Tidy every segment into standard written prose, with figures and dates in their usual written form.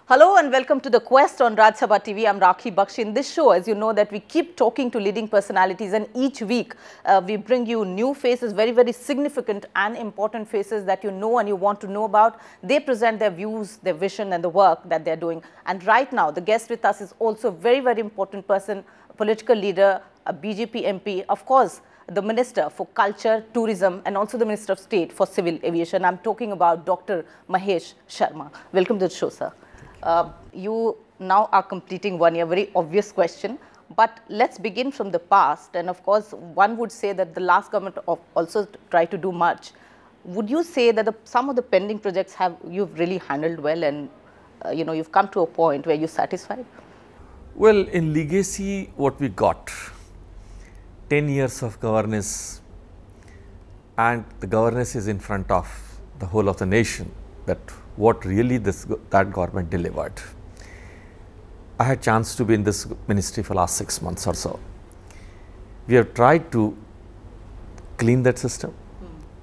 Hello and welcome to The Quest on Raj Sabha TV. I'm Rakhee, Bakshee. In this show, as you know, that we keep talking to leading personalities, and each week we bring you new faces, very significant and important faces that you know and you want to know about. They present their views, their vision and the work that they're doing. And right now, the guest with us is also a very important person, a political leader, a BJP MP, of course, the Minister for Culture, Tourism and also the Minister of State for Civil Aviation. I'm talking about Dr. Mahesh Sharma. Welcome to the show, sir. You now are completing 1 year, very obvious question, but let's begin from the past. And of course, one would say that the last government also tried to do much. Would you say that some of the pending projects you've really handled well, and you've come to a point where you're satisfied? Well, in legacy, what we got, 10 years of governance, and the governance is in front of the whole of the nation, that what really that government delivered. I had chance to be in this ministry for last 6 months or so. We have tried to clean that system,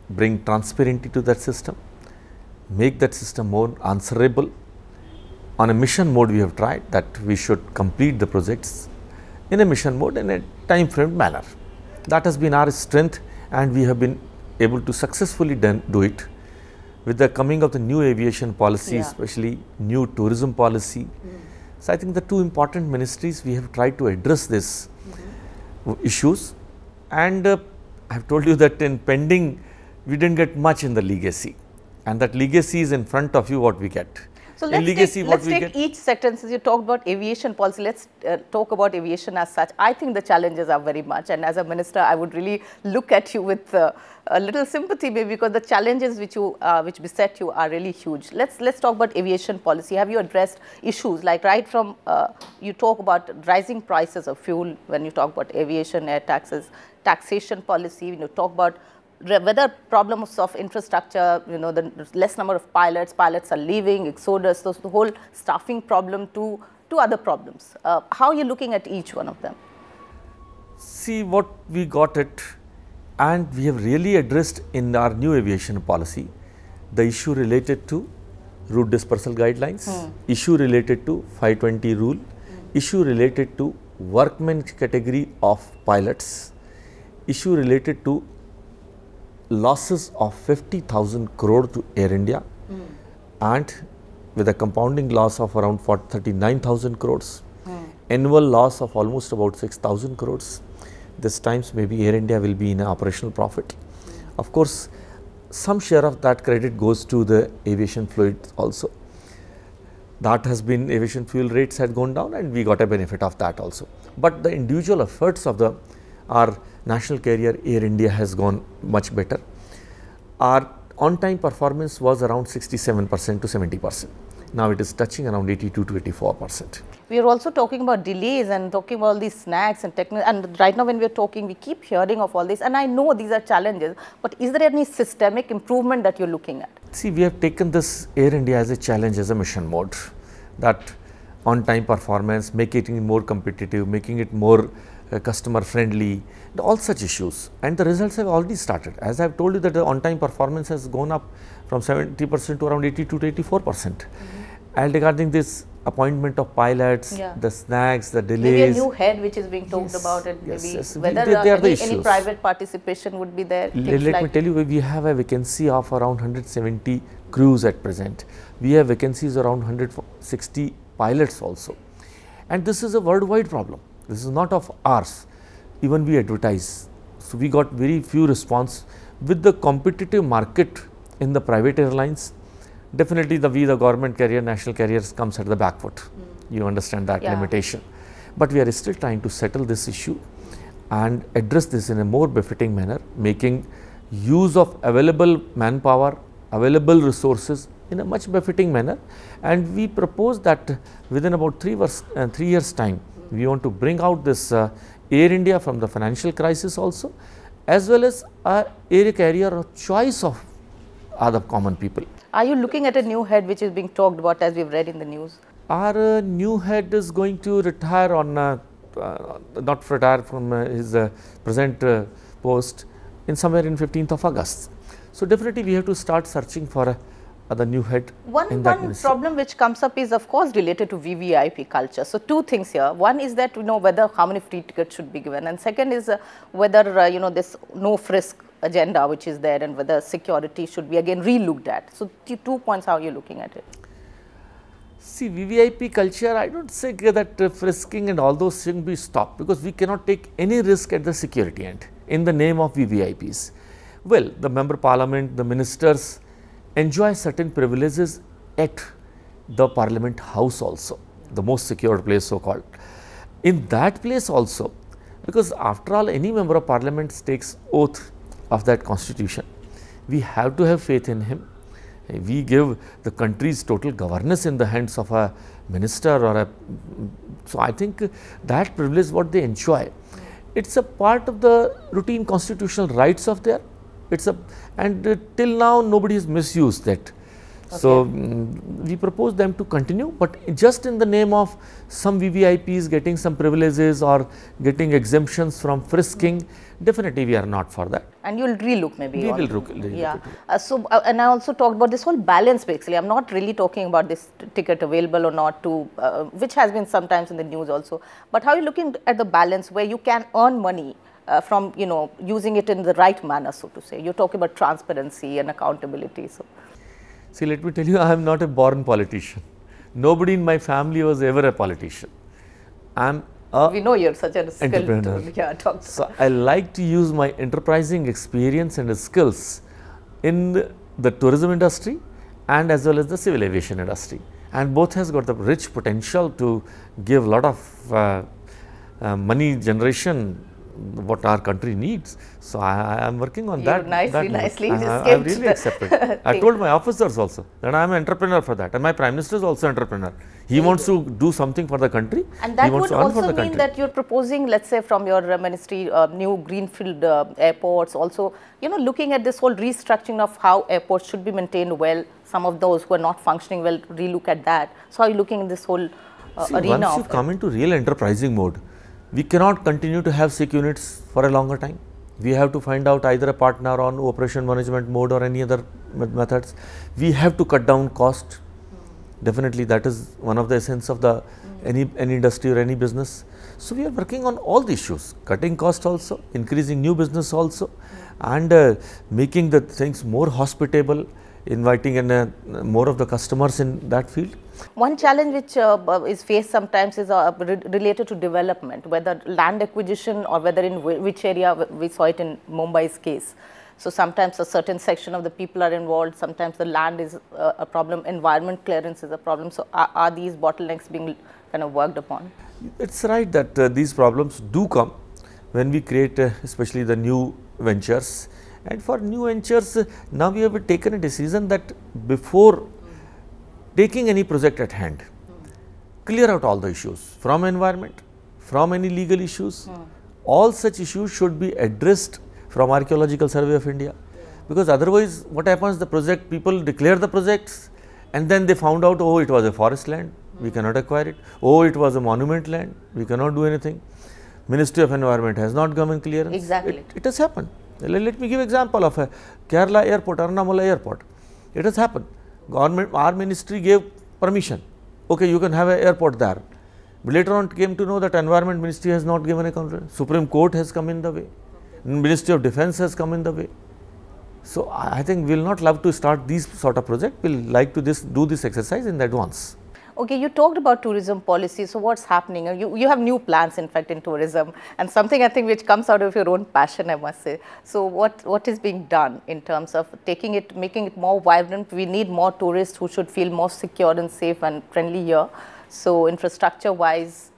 bring transparency to that system, make that system more answerable. On a mission mode, we have tried that we should complete the projects in a mission mode in a time framed manner. That has been our strength, and we have been able to successfully do it. With the coming of the new aviation policy, especially new tourism policy. So I think the two important ministries, we have tried to address this issues, and I have told you that in pending, we didn't get much in the legacy, and that legacy is in front of you what we get. So let's take each sector. Since you talked about aviation policy, let's talk about aviation as such. I think the challenges are very much, and as a minister, I would really look at you with a little sympathy, maybe, because the challenges which beset you are really huge. Let's talk about aviation policy. Have you addressed issues like right from you talk about rising prices of fuel when you talk about aviation, air taxes, taxation policy, you talk about whether problems of infrastructure, the less number of pilots are leaving, exodus, so the whole staffing problem to other problems. How are you looking at each one of them? See what we got it, and we have really addressed in our new aviation policy, the issue related to route dispersal guidelines, issue related to 520 rule, issue related to workmen category of pilots, issue related to losses of 50,000 crore to Air India, and with a compounding loss of around 39,000 crores, annual loss of almost about 6,000 crores. This times maybe Air India will be in an operational profit. Of course, some share of that credit goes to the aviation fluids also. That has been, aviation fuel rates had gone down, and we got a benefit of that also. But the individual efforts of our national carrier Air India has gone much better. Our on-time performance was around 67% to 70%. Now it is touching around 82 to 84%. We are also talking about delays and talking about all these snags and technical. And right now when we are talking, we keep hearing of all this. And I know these are challenges, but is there any systemic improvement that you're looking at? See, we have taken this Air India as a challenge, as a mission mode. That on-time performance, making it more competitive, making it more customer friendly, all such issues, and the results have already started. As I have told you that the on-time performance has gone up from 70% to around 82 to 84%. And regarding this appointment of pilots, the snags, the delays. Maybe a new head which is being talked about it, whether any private participation would be there. Let me tell you, we have a vacancy of around 170 crews at present. We have vacancies around 160 pilots also. And this is a worldwide problem. This is not of ours. Even we advertise. So we got very few response. With the competitive market in the private airlines, definitely the government carrier, national carriers comes at the back foot. You understand that limitation. But we are still trying to settle this issue and address this in a more befitting manner, making use of available manpower, available resources in a much befitting manner. And we propose that within about 3 years time, we want to bring out this Air India from the financial crisis also, as well as our air carrier of choice of other common people. Are you looking at a new head which is being talked about, as we've read in the news? Our new head is going to retire on, not retire from his present post in somewhere in 15th of August. So definitely we have to start searching for the new head One problem which comes up is of course related to VVIP culture. So two things here. One is that whether how many free tickets should be given, and second is whether this no frisk agenda which is there, and whether security should be again re-looked at. So 2 points, how are you looking at it? See, VVIP culture, I don't say that frisking and all those things be stopped, because we cannot take any risk at the security end in the name of VVIPs. Well, the member parliament, the ministers enjoy certain privileges at the parliament house also, the most secured place so called. In that place also, because after all any member of parliament takes oath of that constitution, we have to have faith in him. We give the country's total governance in the hands of a minister or a, so I think that privilege what they enjoy, it's a part of the routine constitutional rights of their, and till now nobody has misused that. Okay. So we propose them to continue, but just in the name of some VVIPs getting some privileges or getting exemptions from frisking, definitely we are not for that. And you will relook maybe. We will look. Yeah. And I also talked about this whole balance basically. I'm not really talking about this ticket available or not to, which has been sometimes in the news also. But how are you looking at the balance where you can earn money from, using it in the right manner, so to say? You're talking about transparency and accountability. So. See, let me tell you, I am not a born politician. Nobody in my family was ever a politician. We know you're such a skilled So I like to use my enterprising experience and skills in the tourism industry and as well as the civil aviation industry. And both has got the rich potential to give a lot of money generation what our country needs. So I am working on that. Nicely I really accepted. I told my officers also that I am an entrepreneur for that, and my Prime Minister is also an entrepreneur. He wants to do something for the country. And that would also mean that you're proposing, let's say from your ministry, new greenfield airports, also looking at this whole restructuring of how airports should be maintained well. Some of those who are not functioning well, relook at that. So how are you looking at this whole arena? Once you come into real enterprising mode, we cannot continue to have SIC units for a longer time. We have to find out either a partner on operation management mode or any other methods. We have to cut down cost. Definitely that is one of the essence of the any industry or any business. So we are working on all the issues, cutting cost also, increasing new business also, and making the things more hospitable, inviting in more of the customers in that field. One challenge which is faced sometimes is related to development, whether land acquisition or whether in which area. We saw it in Mumbai's case. So sometimes a certain section of the people are involved, sometimes the land is a problem, environment clearance is a problem. So are these bottlenecks being kind of worked upon? It's right that these problems do come when we create especially the new ventures. And for new ventures, now we have taken a decision that before taking any project at hand, clear out all the issues from environment, from any legal issues. All such issues should be addressed from Archaeological Survey of India, because otherwise what happens, the project, people declare the projects and then they found out, oh, it was a forest land, we cannot acquire it. Oh, it was a monument land, we cannot do anything. Ministry of Environment has not given clearance. Exactly. It has happened. Let me give example of a Kerala airport, Ernakulam airport. It has happened. Government, our ministry gave permission. Okay, you can have an airport there. But later on came to know that Environment Ministry has not given a consent. Supreme Court has come in the way. Ministry of Defence has come in the way. So I think we will not love to start these sort of project. We will like to do this exercise in advance. Okay, you talked about tourism policy. So what's happening? You have new plans, in fact, in tourism, and something I think which comes out of your own passion, I must say. So what is being done in terms of taking it, making it more vibrant? We need more tourists who should feel more secure and safe and friendly here. So infrastructure-wise,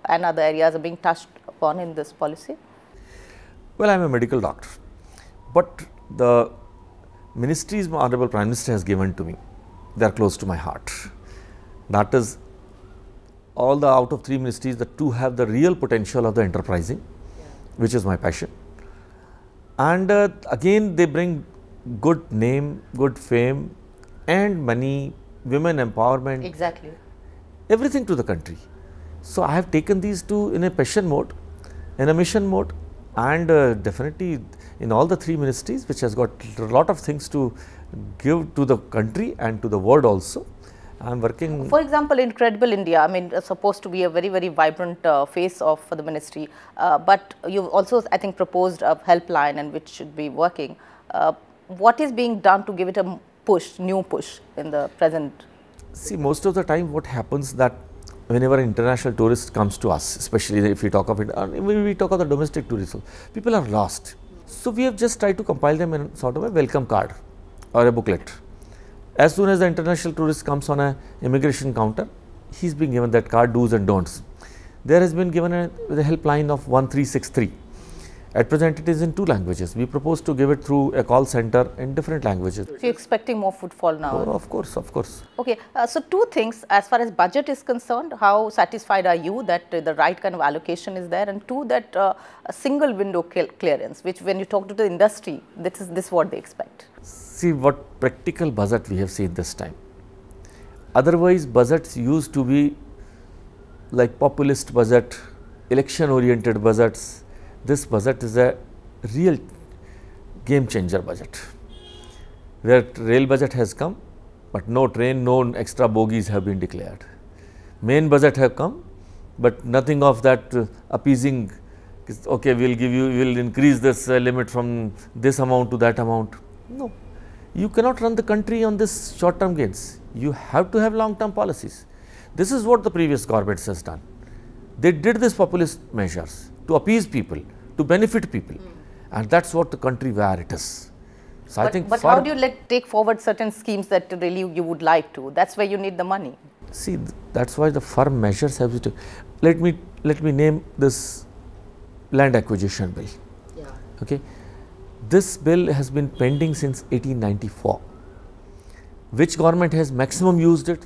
and other areas are being touched upon in this policy. Well, I am a medical doctor, but the ministries my Honorable Prime Minister has given to me, they are close to my heart. That is, all the out of 3 ministries, the 2 have the real potential of the enterprising, which is my passion. And again, they bring good name, good fame and money, women empowerment. Exactly. Everything to the country. So I have taken these 2 in a passion mode, in a mission mode, And definitely in all the 3 ministries, which has got a lot of things to give to the country and to the world also. I am working. For example, Incredible India, I mean, it's supposed to be a very, very vibrant face of the ministry, but you've also, I think, proposed a helpline and which should be working. What is being done to give it a push, new push in the present? See, most of the time what happens that whenever an international tourist comes to us, especially if we talk of it, when we talk of the domestic tourism, people are lost. So we have just tried to compile them in sort of a welcome card or a booklet. As soon as the international tourist comes on a immigration counter, he is being given that card, do's and don'ts. There has been given a helpline of 1363. At present, it is in 2 languages. We propose to give it through a call center in different languages. So, you're expecting more footfall now? Oh, of course, of course. Okay, so 2 things as far as budget is concerned, how satisfied are you that the right kind of allocation is there, and 2, that a single window clearance, which when you talk to the industry, this is what they expect. See what practical budget we have seen this time. Otherwise, budgets used to be like populist budget, election oriented budgets. This budget is a real game changer budget, where rail budget has come, but no train, no extra bogies have been declared. Main budget have come, but nothing of that appeasing, okay, we'll give you, we'll increase this limit from this amount to that amount. No, you cannot run the country on this short term gains. You have to have long term policies. This is what the previous governments has done. They did this populist measures to appease people, to benefit people, and that's what the country where it is. So I think. But how do you take forward certain schemes that really you would like to? That's where you need the money. See, that's why the firm measures have to. Let me name this land acquisition bill. Yeah. Okay, this bill has been pending since 1894. Which government has maximum used it?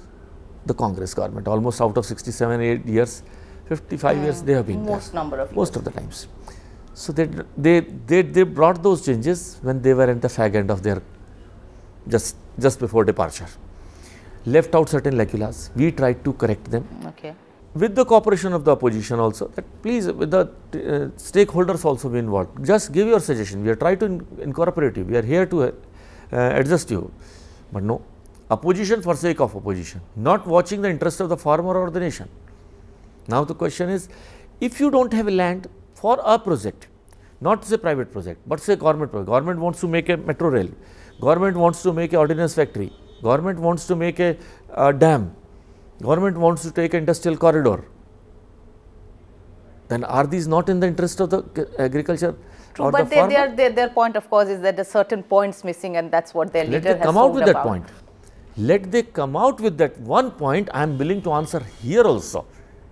The Congress government. Almost out of 67-8 years, 55 years they have been most there. Number of years. Most of the times. So they brought those changes when they were at the fag end of their just before departure. Left out certain lacunas. We tried to correct them. Okay. With the cooperation of the opposition also, that please with the stakeholders also be involved. Just give your suggestion. We are trying to incorporate you. We are here to adjust you. But no, opposition for sake of opposition, not watching the interest of the farmer or the nation. Now the question is, if you don't have a land for a project, not say private project, but say government project. Government wants to make a metro rail. Government wants to make a ordnance factory. Government wants to make a dam. Government wants to take an industrial corridor. Then are these not in the interest of the agriculture? True, but their point, of course, is that there are certain points missing, and that's what their leader has Let them come out with that point. Let they come out with that one point. I am willing to answer here also.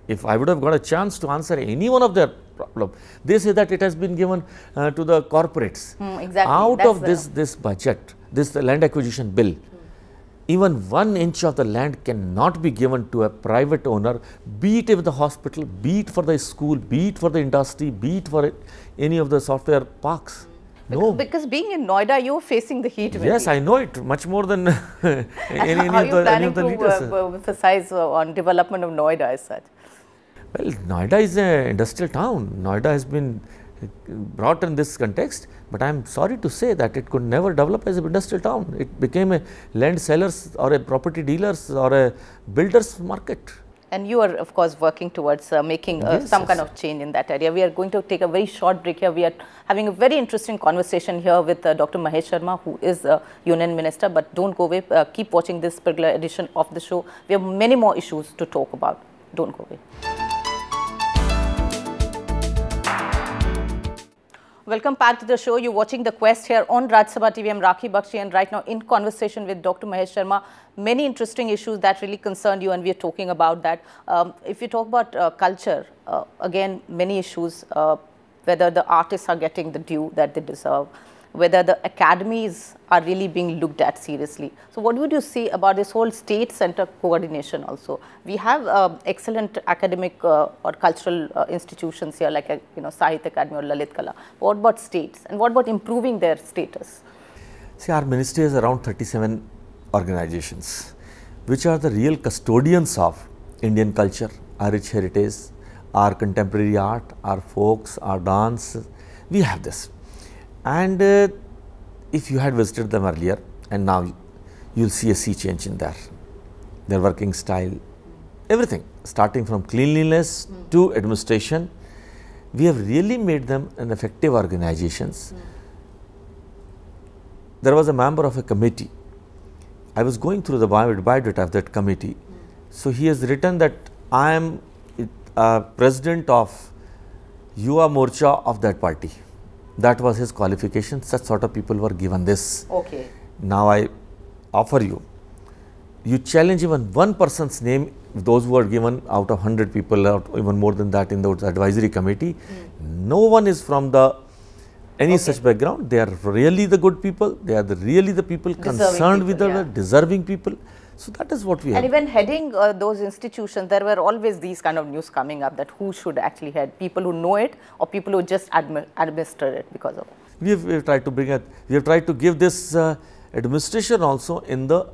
If I would have got a chance to answer any one of their problem, they say that it has been given to the corporates. Exactly. Out of this budget, this land acquisition bill, even 1 inch of the land cannot be given to a private owner, be it in the hospital, be it for the school, be it for the industry, be it for any of the software parks. No. Because being in Noida, you are facing the heat. Yes, I know it much more than any of the leaders. Emphasize on development of Noida as such? Well, Noida is an industrial town. Noida has been brought in this context, but I am sorry to say that it could never develop as an industrial town. It became a land sellers or a property dealers or a builders market. And you are, of course, working towards making some kind of change in that area. We are going to take a very short break here. We are having a very interesting conversation here with Dr. Mahesh Sharma, who is a Union Minister. But don't go away. Keep watching this particular edition of the show. We have many more issues to talk about. Don't go away. Welcome back to the show. You're watching The Quest here on Rajya Sabha TV. I'm Rakhee, Bakshee, and right now in conversation with Dr. Mahesh Sharma. Many interesting issues that really concern you, and we are talking about that. If you talk about culture, again, many issues, whether the artists are getting the due that they deserve, whether the academies are really being looked at seriously. So what would you say about this whole state center coordination also? We have excellent academic or cultural institutions here like Sahitya Academy or Lalit Kala. What about states, and what about improving their status? See, our ministry has around 37 organizations which are the real custodians of Indian culture, our rich heritage, our contemporary art, our folks, our dance. We have this. And if you had visited them earlier, and now you will see a sea change in their working style, everything, starting from cleanliness to administration. We have really made them an effective organizations. There was a member of a committee. I was going through the biodata of that committee. So he has written that I am president of Yuva Morcha of that party. That was his qualification. Such sort of people were given this. Okay. Now I offer you. You challenge even one person's name, those who are given out of 100 people, or even more than that in the advisory committee. No one is from any such background. They are really the good people. They are really the people concerned with the deserving people. So that is what we have. And even heading those institutions, there were always these kind of news coming up that who should actually head, people who know it or people who just administer it because of it. We have tried to we have tried to give this administration also in the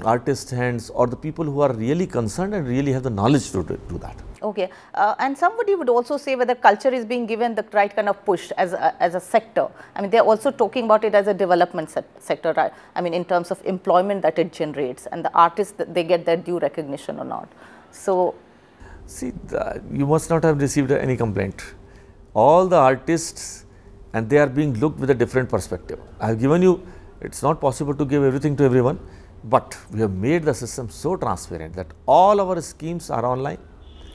artist hands, or the people who are really concerned and really have the knowledge to do that. Okay, and somebody would also say whether culture is being given the right kind of push as a sector. I mean, they are also talking about it as a development sector, right? I mean, in terms of employment that it generates, and the artists, they get their due recognition or not. So, see, you must not have received any complaint. All the artists, and they are being looked with a different perspective. I have given you, it's not possible to give everything to everyone, but we have made the system so transparent that all our schemes are online.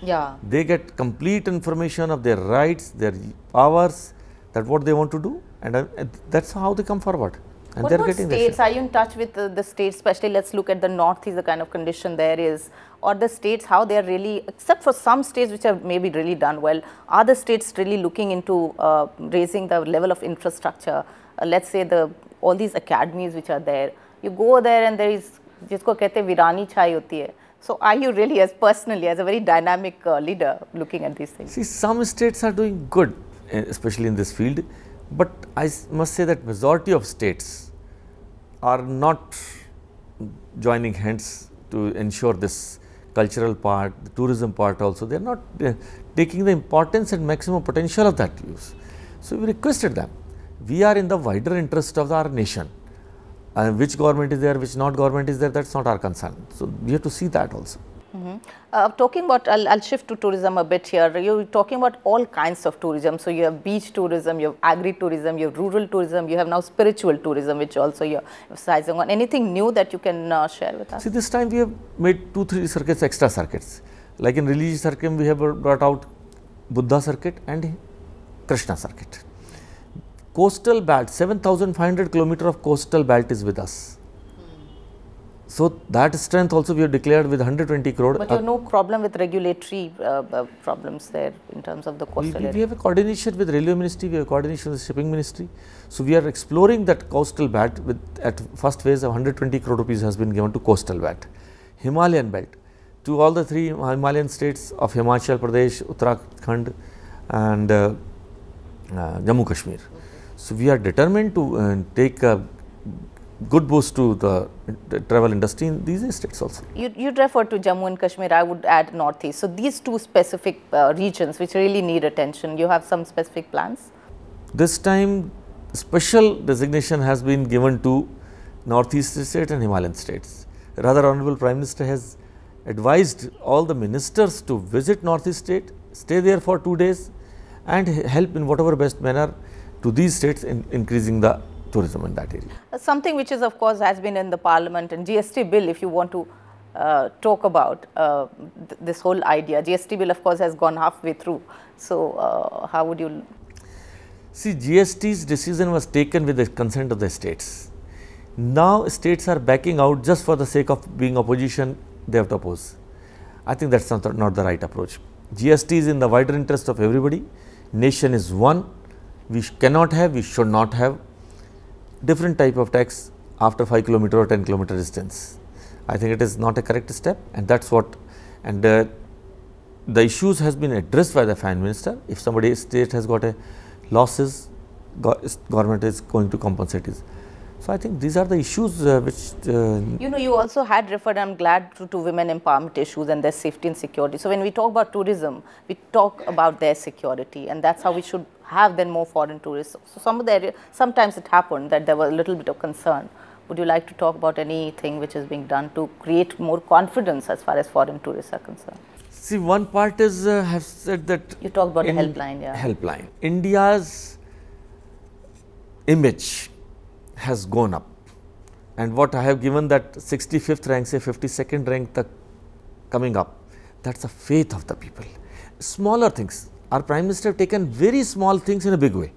Yeah. They get complete information of their rights, their powers, that what they want to do, and that's how they come forward. And what they're about getting states? Are you in touch with the states, especially let's look at the Northeast, the kind of condition there is, or the states, how they are really, except for some states which have maybe really done well, are the states really looking into raising the level of infrastructure? Let's say all these academies which are there, you go there and there is, jisko kehte virani chai hoti hai. So, are you really, as personally, as a very dynamic leader, looking at these things? See, some states are doing good, especially in this field, but I must say that majority of states are not joining hands to ensure this cultural part, the tourism part also. They are not taking the importance and maximum potential of that use. So, we requested them. We are in the wider interest of our nation. Which government is there, which not government is there, that is not our concern. So, we have to see that also. Talking about, I'll shift to tourism a bit here. You're talking about all kinds of tourism. So, you have beach tourism, you have agri-tourism, you have rural tourism, you have now spiritual tourism, which also you're emphasizing on. Anything new that you can share with us? See, this time we have made 2-3 circuits, extra circuits. Like in religious circuit, we have brought out Buddha circuit and Krishna circuit. Coastal belt, 7,500 kilometer of coastal belt is with us. So, that strength also we have declared with 120 crore. But you have no problem with regulatory problems there in terms of the coastal area? We have a coordination with Railway Ministry, we have a coordination with Shipping Ministry. So, we are exploring that coastal belt with, at first phase of 120 crore rupees has been given to coastal belt. Himalayan belt, to all the 3 Himalayan states of Himachal Pradesh, Uttarakhand and Jammu Kashmir. So, we are determined to take a good boost to the travel industry in these states also. You'd refer to Jammu and Kashmir, I would add Northeast. So, these 2 specific regions which really need attention, you have some specific plans? This time special designation has been given to Northeast states and Himalayan states. Rather Honorable Prime Minister has advised all the ministers to visit Northeast state, stay there for 2 days and help in whatever best manner to these states in increasing the tourism in that area. Something which is of course has been in the parliament, and GST bill, if you want to talk about this whole idea, GST bill of course has gone halfway through. So, how would you? See, GST's decision was taken with the consent of the states. Now, states are backing out just for the sake of being opposition, they have to oppose. I think that is not the right approach. GST is in the wider interest of everybody. Nation is one. We cannot have, we should not have different type of tax after 5 kilometer or 10 kilometer distance. I think it is not a correct step, and that is what, and the issues has been addressed by the Finance Minister. If somebody state has got a losses, government is going to compensate it. So, I think these are the issues which… you know, you also had referred, I am glad, to women empowerment issues and their safety and security. So, when we talk about tourism, we talk about their security, and that is how we should have then more foreign tourists. So some of the areas, sometimes it happened that there was a little bit of concern. Would you like to talk about anything which is being done to create more confidence as far as foreign tourists are concerned? See, one part is, have said that you talked about the helpline, yeah. Helpline. India's image has gone up, and what I have given that 65th rank, say 52nd rank, coming up, that's the faith of the people. Smaller things. Our Prime Minister have taken very small things in a big way.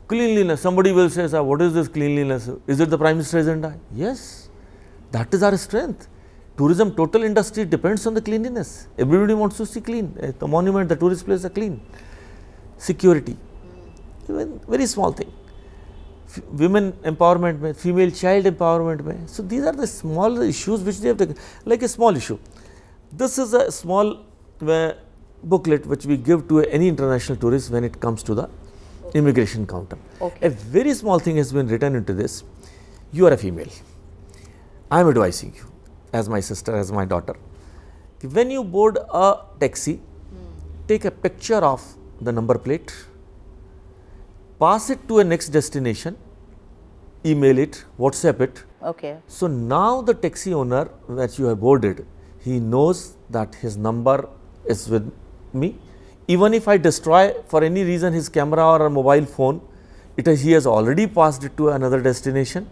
Cleanliness. Somebody will say, sir, what is this cleanliness? Is it the Prime Minister's agenda? Yes, that is our strength. Tourism, total industry depends on the cleanliness. Everybody wants to see clean. The monument, the tourist places are clean. Security, even very small thing. Women empowerment, female child empowerment. So these are the small issues which they have taken, like a small issue. This is a small booklet which we give to any international tourist when it comes to the immigration counter. Okay. A very small thing has been written into this. You are a female. I am advising you, as my sister, as my daughter. When you board a taxi, take a picture of the number plate, pass it to a next destination, email it, WhatsApp it. Okay. So now the taxi owner that you have boarded, he knows that his number is with me. Even if I destroy for any reason his camera or a mobile phone, he has already passed it to another destination,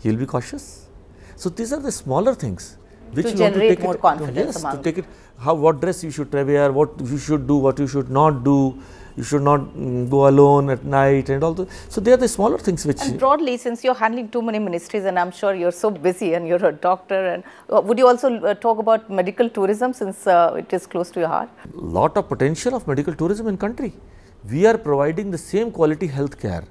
he will be cautious. So these are the smaller things which to you want to generate take more it, confidence yes, among. to take it, what dress you should wear, what you should do, what you should not do. You should not go alone at night and all. So they are the smaller things which. And broadly, since you're handling too many ministries, and I'm sure you're so busy, and you're a doctor, and would you also talk about medical tourism, since it is close to your heart? Lot of potential of medical tourism in country. We are providing the same quality health care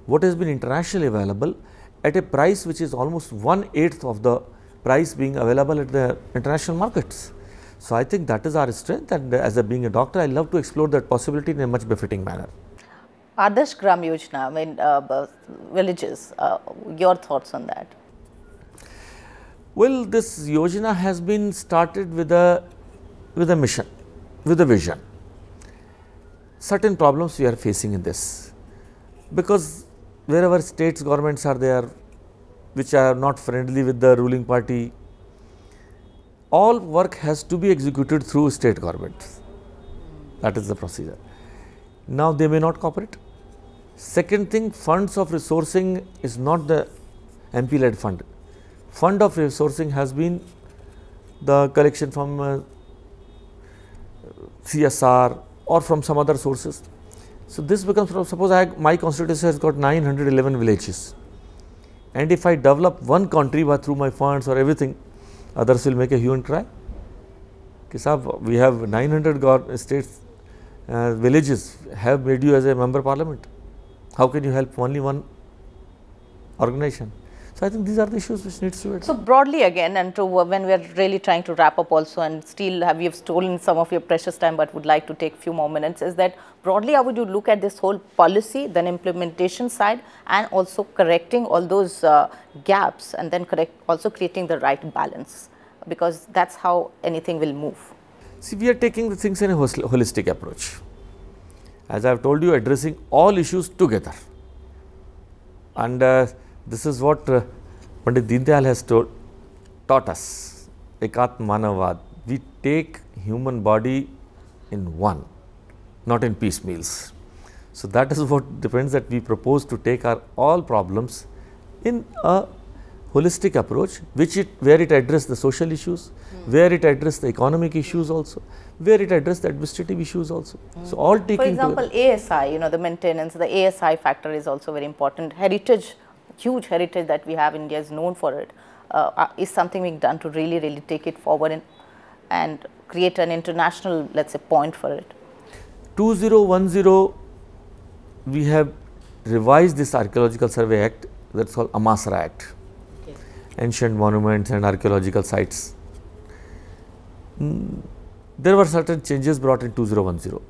what has been internationally available at a price which is almost 1/8 of the price being available at the international markets. So I think that is our strength, and as being a doctor, I love to explore that possibility in a much befitting manner. Adarsh Gram Yojana, I mean villages, your thoughts on that? Well, this Yojana has been started with a mission, with a vision. Certain problems we are facing in this, because wherever states governments are there, which are not friendly with the ruling party, all work has to be executed through state governments. That is the procedure. Now they may not cooperate. Second thing, funds of resourcing is not the MP-led fund. Fund of resourcing has been the collection from CSR or from some other sources. So this becomes, suppose my constituency has got 911 villages, and if I develop one country through my funds or everything, others will make a hue and cry. We have 900 states, villages have made you as a member parliament. How can you help only one organization? So I think these are the issues which needs to be addressed. So broadly again, and to when we are really trying to wrap up also, and still we have stolen some of your precious time, but would like to take few more minutes, is that broadly how would you look at this whole policy, then implementation side, and also correcting all those gaps, and then also creating the right balance, because that's how anything will move. See, we are taking the things in a holistic approach. As I have told you, addressing all issues together. And this is what Pandit Deendayal has taught us, Ekatma Manavad. We take human body in one, not in piecemeals. So that is what depends, that we propose to take our all problems in a holistic approach, where it addresses the social issues, where it addresses the economic issues also, where it addresses the administrative issues also. So all taking. For example, ASI, the maintenance, the ASI factor is also very important. Heritage, huge heritage that we have, India is known for it, is something being done to really take it forward and create an international, let's say, point for it. 2010, we have revised this Archaeological Survey Act, that's called Amasra Act. Okay. Ancient monuments and archaeological sites. There were certain changes brought in 2010.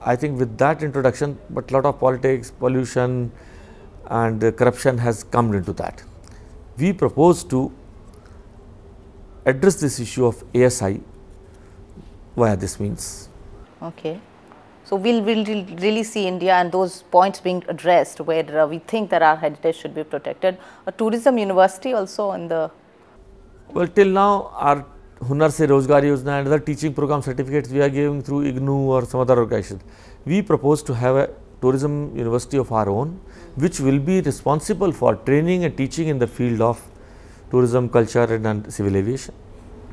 I think with that introduction, but lot of politics, pollution and corruption has come into that. We propose to address this issue of ASI via this means. Okay. So we'll really see India and those points being addressed where we think that our heritage should be protected. A tourism university also in the... Well, till now our Hunar Se Rozgar Yojana and other teaching program certificates we are giving through IGNOU or some other organization. We propose to have a tourism university of our own, which will be responsible for training and teaching in the field of tourism, culture and civil aviation.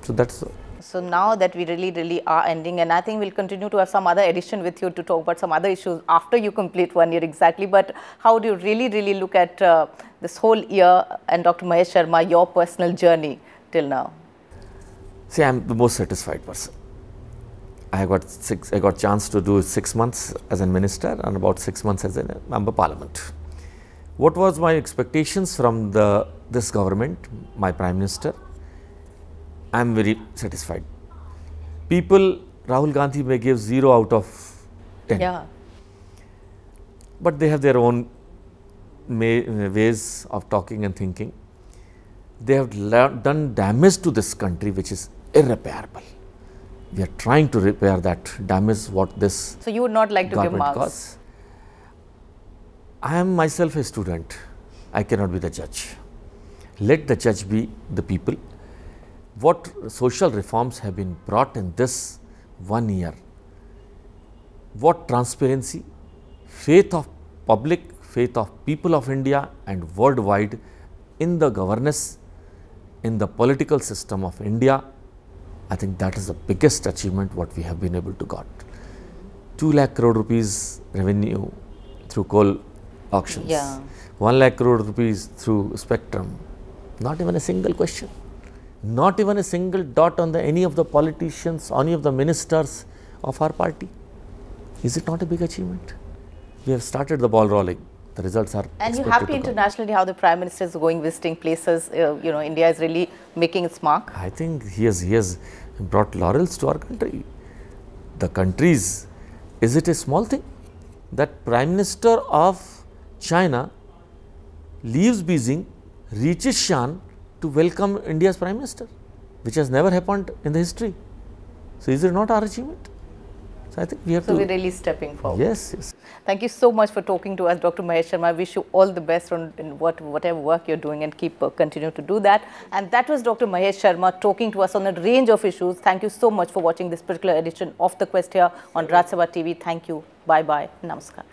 So that's... So now that we really are ending, and I think we'll continue to have some other edition with you to talk about some other issues after you complete 1 year exactly. But how do you really look at this whole year and Dr. Mahesh Sharma, your personal journey till now? See, I am the most satisfied person. I got chance to do 6 months as a minister and about 6 months as a member of parliament. What was my expectations from this government, my prime minister? I am very satisfied. People, Rahul Gandhi may give 0 out of 10. Yeah. But they have their own ways of talking and thinking. They have done damage to this country which is irreparable. We are trying to repair that damage what this... So you would not like to give marks? Caused. I am myself a student. I cannot be the judge. Let the judge be the people. What social reforms have been brought in this 1 year? What transparency, faith of public, faith of people of India and worldwide in the governance, in the political system of India. I think that is the biggest achievement what we have been able to got. 2 lakh crore rupees revenue through coal auctions, yeah. 1 lakh crore rupees through spectrum, not even a single question, not even a single dot on any of the politicians, any of the ministers of our party. Is it not a big achievement? We have started the ball rolling. The results are... And you're happy internationally how the Prime Minister is going visiting places, India is really making its mark? I think he has brought laurels to our country. The countries, is it a small thing that Prime Minister of China leaves Beijing, reaches Shan to welcome India's Prime Minister, which has never happened in the history. So is it not our achievement? So I think we have to... So we're really stepping forward. Yes, yes. Thank you so much for talking to us, Dr. Mahesh Sharma. I wish you all the best in whatever work you're doing and continue to do that. And that was Dr. Mahesh Sharma talking to us on a range of issues. Thank you so much for watching this particular edition of The Quest here on Rajya Sabha TV. Thank you. Bye-bye. Namaskar.